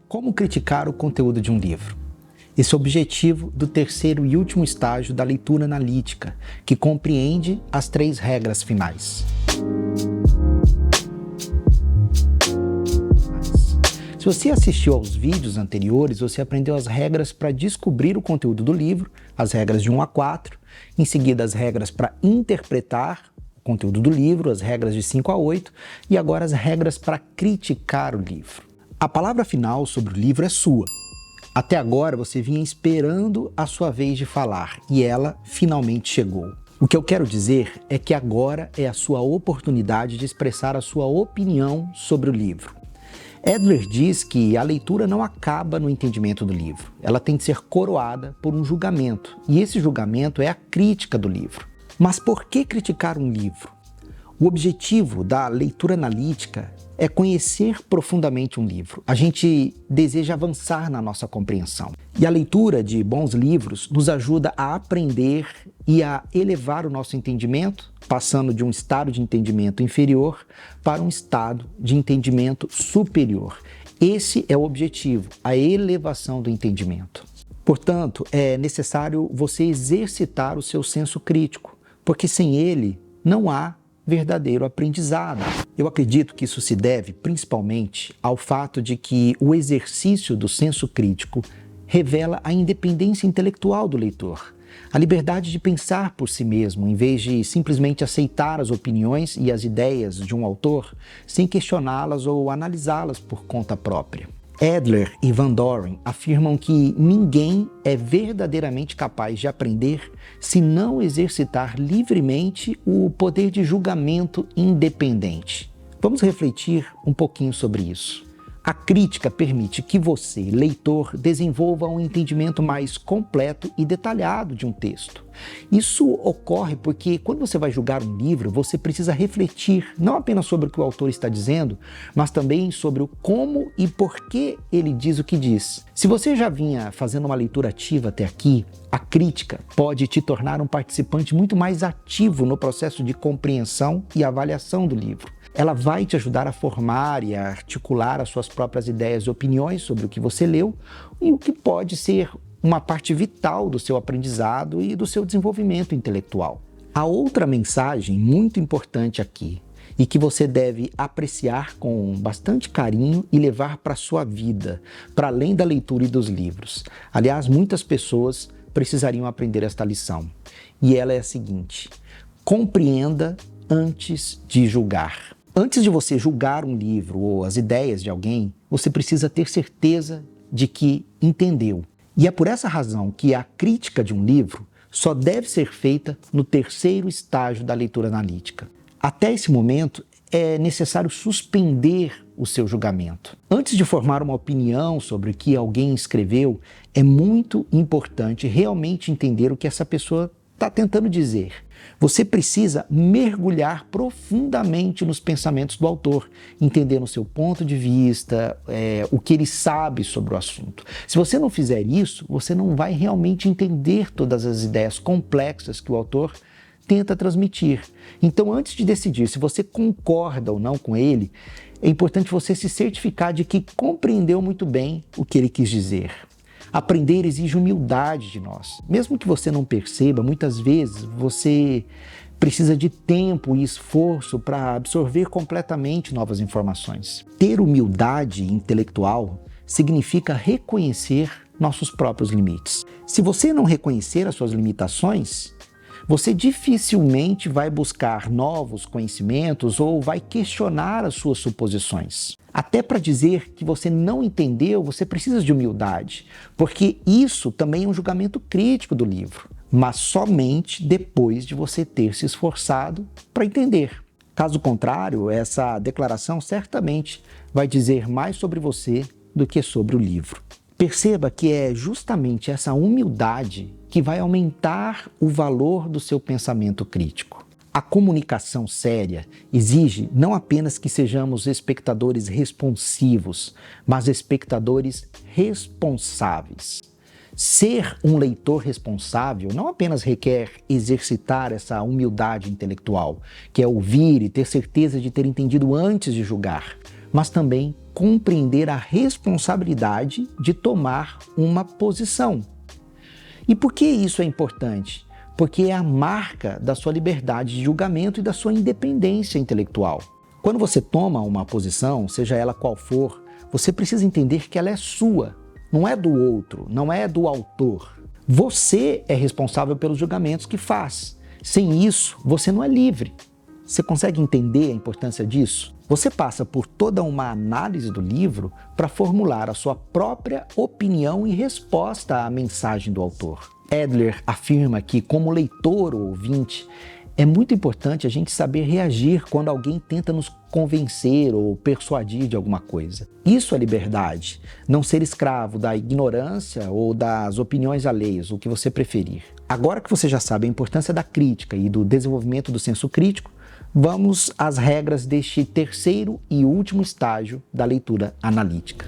Como criticar o conteúdo de um livro? Esse é o objetivo do terceiro e último estágio da leitura analítica, que compreende as 3 regras finais. Se você assistiu aos vídeos anteriores, você aprendeu as regras para descobrir o conteúdo do livro, as regras de 1 a 4, em seguida as regras para interpretar o conteúdo do livro, as regras de 5 a 8, e agora as regras para criticar o livro. A palavra final sobre o livro é sua. Até agora você vinha esperando a sua vez de falar e ela finalmente chegou. O que eu quero dizer é que agora é a sua oportunidade de expressar a sua opinião sobre o livro. Adler diz que a leitura não acaba no entendimento do livro. Ela tem de ser coroada por um julgamento, e esse julgamento é a crítica do livro. Mas por que criticar um livro? O objetivo da leitura analítica é conhecer profundamente um livro. A gente deseja avançar na nossa compreensão. E a leitura de bons livros nos ajuda a aprender e a elevar o nosso entendimento, passando de um estado de entendimento inferior para um estado de entendimento superior. Esse é o objetivo, a elevação do entendimento. Portanto, é necessário você exercitar o seu senso crítico, porque sem ele não há verdadeiro aprendizado. Eu acredito que isso se deve principalmente ao fato de que o exercício do senso crítico revela a independência intelectual do leitor, a liberdade de pensar por si mesmo, em vez de simplesmente aceitar as opiniões e as ideias de um autor sem questioná-las ou analisá-las por conta própria. Adler e Van Doren afirmam que ninguém é verdadeiramente capaz de aprender se não exercitar livremente o poder de julgamento independente. Vamos refletir um pouquinho sobre isso. A crítica permite que você, leitor, desenvolva um entendimento mais completo e detalhado de um texto. Isso ocorre porque quando você vai julgar um livro, você precisa refletir não apenas sobre o que o autor está dizendo, mas também sobre o como e por que ele diz o que diz. Se você já vinha fazendo uma leitura ativa até aqui, a crítica pode te tornar um participante muito mais ativo no processo de compreensão e avaliação do livro. Ela vai te ajudar a formar e a articular as suas próprias ideias e opiniões sobre o que você leu e o que pode ser uma parte vital do seu aprendizado e do seu desenvolvimento intelectual. A outra mensagem muito importante aqui e que você deve apreciar com bastante carinho e levar para a sua vida, para além da leitura e dos livros. Aliás, muitas pessoas precisariam aprender esta lição. E ela é a seguinte: compreenda antes de julgar. Antes de você julgar um livro ou as ideias de alguém, você precisa ter certeza de que entendeu. E é por essa razão que a crítica de um livro só deve ser feita no terceiro estágio da leitura analítica. Até esse momento, é necessário suspender o seu julgamento. Antes de formar uma opinião sobre o que alguém escreveu, é muito importante realmente entender o que essa pessoa está tentando dizer. Você precisa mergulhar profundamente nos pensamentos do autor, entendendo o seu ponto de vista, o que ele sabe sobre o assunto. Se você não fizer isso, você não vai realmente entender todas as ideias complexas que o autor tenta transmitir. Então, antes de decidir se você concorda ou não com ele, é importante você se certificar de que compreendeu muito bem o que ele quis dizer. Aprender exige humildade de nós. Mesmo que você não perceba, muitas vezes você precisa de tempo e esforço para absorver completamente novas informações. Ter humildade intelectual significa reconhecer nossos próprios limites. Se você não reconhecer as suas limitações, você dificilmente vai buscar novos conhecimentos ou vai questionar as suas suposições. Até para dizer que você não entendeu, você precisa de humildade, porque isso também é um julgamento crítico do livro, mas somente depois de você ter se esforçado para entender. Caso contrário, essa declaração certamente vai dizer mais sobre você do que sobre o livro. Perceba que é justamente essa humildade que vai aumentar o valor do seu pensamento crítico. A comunicação séria exige não apenas que sejamos espectadores responsivos, mas espectadores responsáveis. Ser um leitor responsável não apenas requer exercitar essa humildade intelectual, que é ouvir e ter certeza de ter entendido antes de julgar, mas também compreender a responsabilidade de tomar uma posição. E por que isso é importante? Porque é a marca da sua liberdade de julgamento e da sua independência intelectual. Quando você toma uma posição, seja ela qual for, você precisa entender que ela é sua, não é do outro, não é do autor. Você é responsável pelos julgamentos que faz. Sem isso, você não é livre. Você consegue entender a importância disso? Você passa por toda uma análise do livro para formular a sua própria opinião em resposta à mensagem do autor. Adler afirma que, como leitor ou ouvinte, é muito importante a gente saber reagir quando alguém tenta nos convencer ou persuadir de alguma coisa. Isso é liberdade, não ser escravo da ignorância ou das opiniões alheias, o que você preferir. Agora que você já sabe a importância da crítica e do desenvolvimento do senso crítico, vamos às regras deste terceiro e último estágio da leitura analítica.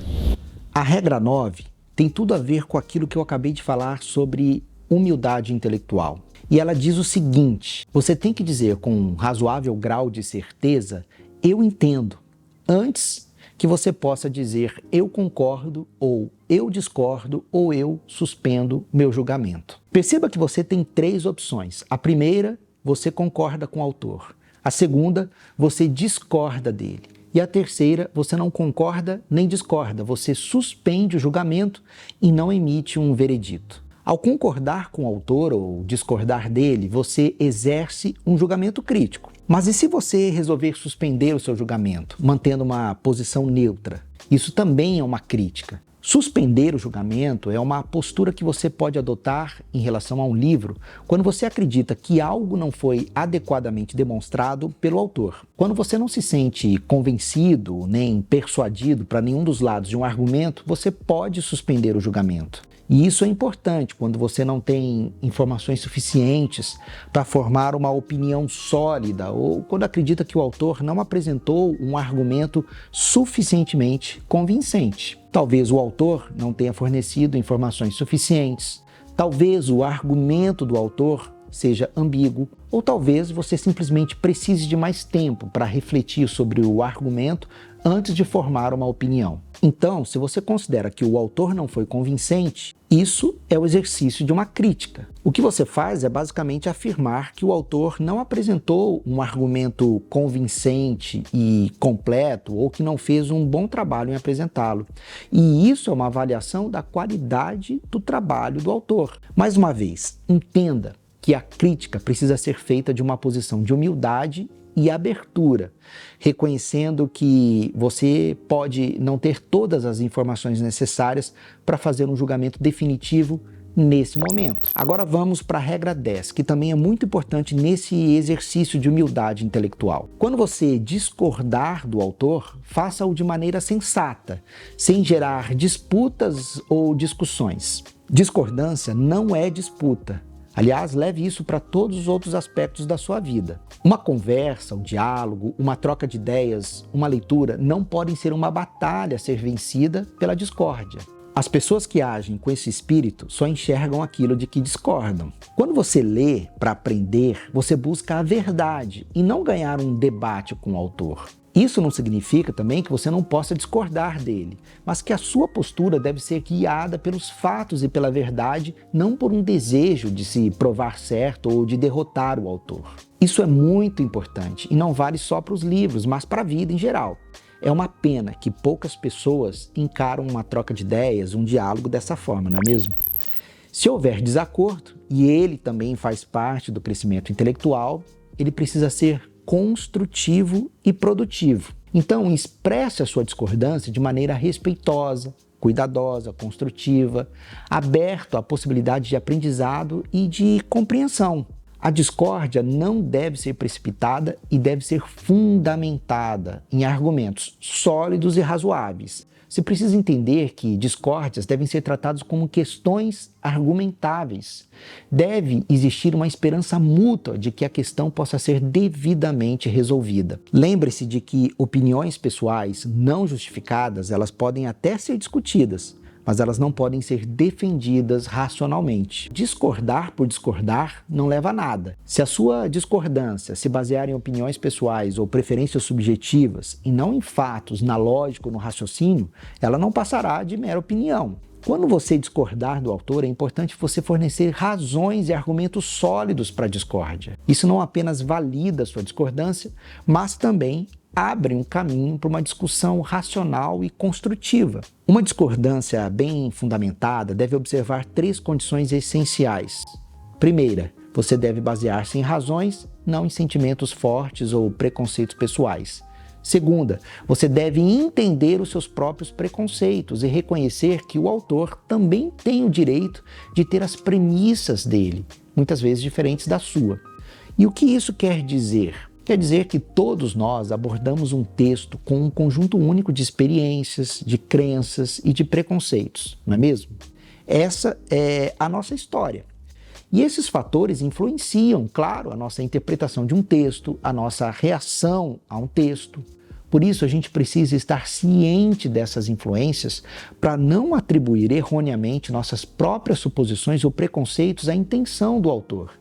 A regra 9 tem tudo a ver com aquilo que eu acabei de falar sobre humildade intelectual. E ela diz o seguinte: você tem que dizer com um razoável grau de certeza, eu entendo, antes que você possa dizer eu concordo, ou eu discordo, ou eu suspendo meu julgamento. Perceba que você tem três opções. A primeira, você concorda com o autor. A segunda, você discorda dele. E a terceira, você não concorda nem discorda, você suspende o julgamento e não emite um veredito. Ao concordar com o autor ou discordar dele, você exerce um julgamento crítico. Mas e se você resolver suspender o seu julgamento, mantendo uma posição neutra? Isso também é uma crítica. Suspender o julgamento é uma postura que você pode adotar em relação a um livro quando você acredita que algo não foi adequadamente demonstrado pelo autor. Quando você não se sente convencido nem persuadido para nenhum dos lados de um argumento, você pode suspender o julgamento. E isso é importante quando você não tem informações suficientes para formar uma opinião sólida ou quando acredita que o autor não apresentou um argumento suficientemente convincente. Talvez o autor não tenha fornecido informações suficientes, talvez o argumento do autor seja ambíguo, ou talvez você simplesmente precise de mais tempo para refletir sobre o argumento antes de formar uma opinião. Então, se você considera que o autor não foi convincente, isso é o exercício de uma crítica. O que você faz é basicamente afirmar que o autor não apresentou um argumento convincente e completo ou que não fez um bom trabalho em apresentá-lo. E isso é uma avaliação da qualidade do trabalho do autor. Mais uma vez, entenda que a crítica precisa ser feita de uma posição de humildade e abertura, reconhecendo que você pode não ter todas as informações necessárias para fazer um julgamento definitivo nesse momento. Agora vamos para a regra 10, que também é muito importante nesse exercício de humildade intelectual. Quando você discordar do autor, faça-o de maneira sensata, sem gerar disputas ou discussões. Discordância não é disputa. Aliás, leve isso para todos os outros aspectos da sua vida. Uma conversa, um diálogo, uma troca de ideias, uma leitura não podem ser uma batalha a ser vencida pela discórdia. As pessoas que agem com esse espírito só enxergam aquilo de que discordam. Quando você lê para aprender, você busca a verdade e não ganhar um debate com o autor. Isso não significa também que você não possa discordar dele, mas que a sua postura deve ser guiada pelos fatos e pela verdade, não por um desejo de se provar certo ou de derrotar o autor. Isso é muito importante e não vale só para os livros, mas para a vida em geral. É uma pena que poucas pessoas encaram uma troca de ideias, um diálogo dessa forma, não é mesmo? Se houver desacordo, e ele também faz parte do crescimento intelectual, ele precisa ser construtivo e produtivo. Então, expresse a sua discordância de maneira respeitosa, cuidadosa, construtiva, aberto à possibilidade de aprendizado e de compreensão. A discórdia não deve ser precipitada e deve ser fundamentada em argumentos sólidos e razoáveis. Você precisa entender que discórdias devem ser tratadas como questões argumentáveis. Deve existir uma esperança mútua de que a questão possa ser devidamente resolvida. Lembre-se de que opiniões pessoais não justificadas, elas podem até ser discutidas, mas elas não podem ser defendidas racionalmente. Discordar por discordar não leva a nada. Se a sua discordância se basear em opiniões pessoais ou preferências subjetivas e não em fatos, na lógica ou no raciocínio, ela não passará de mera opinião. Quando você discordar do autor, é importante você fornecer razões e argumentos sólidos para a discórdia. Isso não apenas valida a sua discordância, mas também abre um caminho para uma discussão racional e construtiva. Uma discordância bem fundamentada deve observar 3 condições essenciais. Primeira, você deve basear-se em razões, não em sentimentos fortes ou preconceitos pessoais. Segunda, você deve entender os seus próprios preconceitos e reconhecer que o autor também tem o direito de ter as premissas dele, muitas vezes diferentes da sua. E o que isso quer dizer? Quer dizer que todos nós abordamos um texto com um conjunto único de experiências, de crenças e de preconceitos, não é mesmo? Essa é a nossa história. E esses fatores influenciam, claro, a nossa interpretação de um texto, a nossa reação a um texto. Por isso, a gente precisa estar ciente dessas influências para não atribuir erroneamente nossas próprias suposições ou preconceitos à intenção do autor.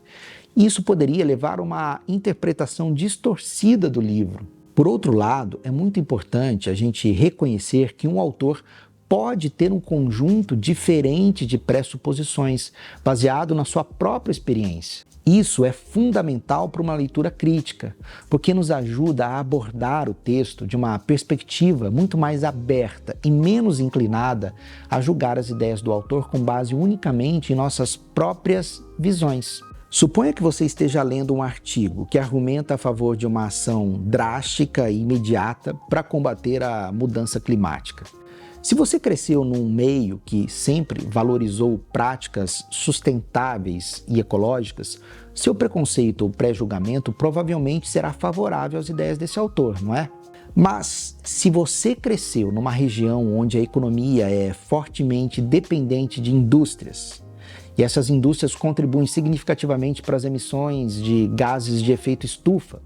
Isso poderia levar a uma interpretação distorcida do livro. Por outro lado, é muito importante a gente reconhecer que um autor pode ter um conjunto diferente de pressuposições, baseado na sua própria experiência. Isso é fundamental para uma leitura crítica, porque nos ajuda a abordar o texto de uma perspectiva muito mais aberta e menos inclinada a julgar as ideias do autor com base unicamente em nossas próprias visões. Suponha que você esteja lendo um artigo que argumenta a favor de uma ação drástica e imediata para combater a mudança climática. Se você cresceu num meio que sempre valorizou práticas sustentáveis e ecológicas, seu preconceito ou pré-julgamento provavelmente será favorável às ideias desse autor, não é? Mas se você cresceu numa região onde a economia é fortemente dependente de indústrias, e essas indústrias contribuem significativamente para as emissões de gases de efeito estufa,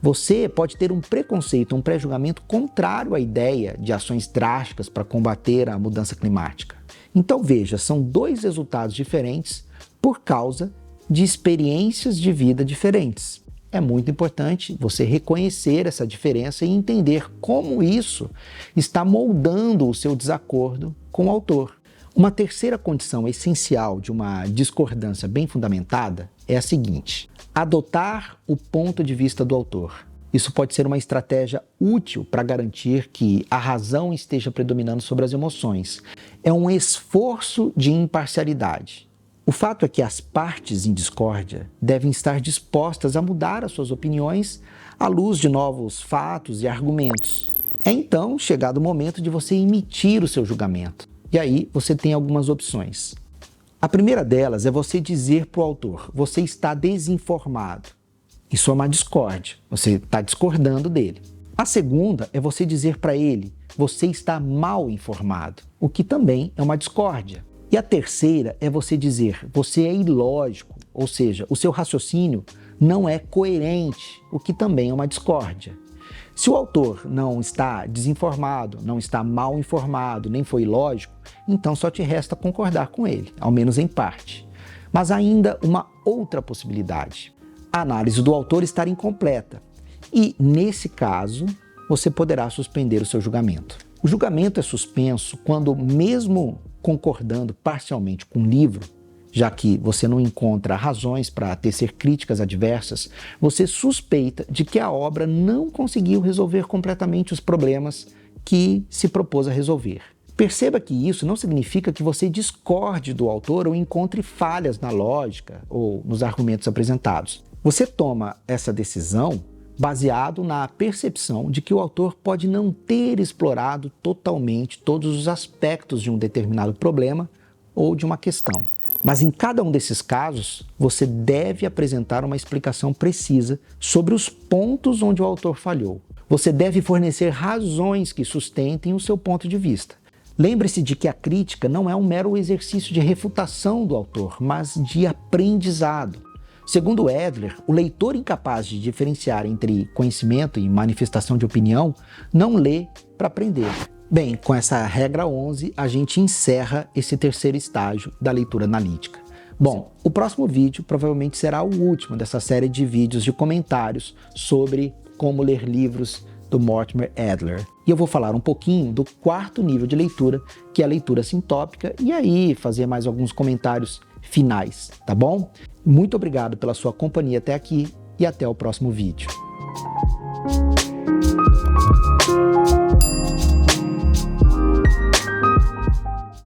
você pode ter um preconceito, um pré-julgamento contrário à ideia de ações drásticas para combater a mudança climática. Então veja, são 2 resultados diferentes por causa de experiências de vida diferentes. É muito importante você reconhecer essa diferença e entender como isso está moldando o seu desacordo com o autor. Uma terceira condição essencial de uma discordância bem fundamentada é a seguinte: adotar o ponto de vista do autor. Isso pode ser uma estratégia útil para garantir que a razão esteja predominando sobre as emoções. É um esforço de imparcialidade. O fato é que as partes em discórdia devem estar dispostas a mudar as suas opiniões à luz de novos fatos e argumentos. É então chegado o momento de você emitir o seu julgamento. E aí você tem algumas opções. A primeira delas é você dizer para o autor: você está desinformado. Isso é uma discórdia, você está discordando dele. A segunda é você dizer para ele: você está mal informado, o que também é uma discórdia. E a terceira é você dizer: você é ilógico, ou seja, o seu raciocínio não é coerente, o que também é uma discórdia. Se o autor não está desinformado, não está mal informado, nem foi ilógico, então só te resta concordar com ele, ao menos em parte. Mas ainda uma outra possibilidade: a análise do autor estar incompleta. E, nesse caso, você poderá suspender o seu julgamento. O julgamento é suspenso quando, mesmo concordando parcialmente com o livro, já que você não encontra razões para tecer críticas adversas, você suspeita de que a obra não conseguiu resolver completamente os problemas que se propôs a resolver. Perceba que isso não significa que você discorde do autor ou encontre falhas na lógica ou nos argumentos apresentados. Você toma essa decisão baseado na percepção de que o autor pode não ter explorado totalmente todos os aspectos de um determinado problema ou de uma questão. Mas em cada um desses casos, você deve apresentar uma explicação precisa sobre os pontos onde o autor falhou. Você deve fornecer razões que sustentem o seu ponto de vista. Lembre-se de que a crítica não é um mero exercício de refutação do autor, mas de aprendizado. Segundo Adler, o leitor incapaz de diferenciar entre conhecimento e manifestação de opinião não lê para aprender. Bem, com essa regra 11, a gente encerra esse terceiro estágio da leitura analítica. Bom, o próximo vídeo provavelmente será o último dessa série de vídeos de comentários sobre como ler livros do Mortimer Adler. E eu vou falar um pouquinho do quarto nível de leitura, que é a leitura sintópica, e aí fazer mais alguns comentários finais, tá bom? Muito obrigado pela sua companhia até aqui e até o próximo vídeo.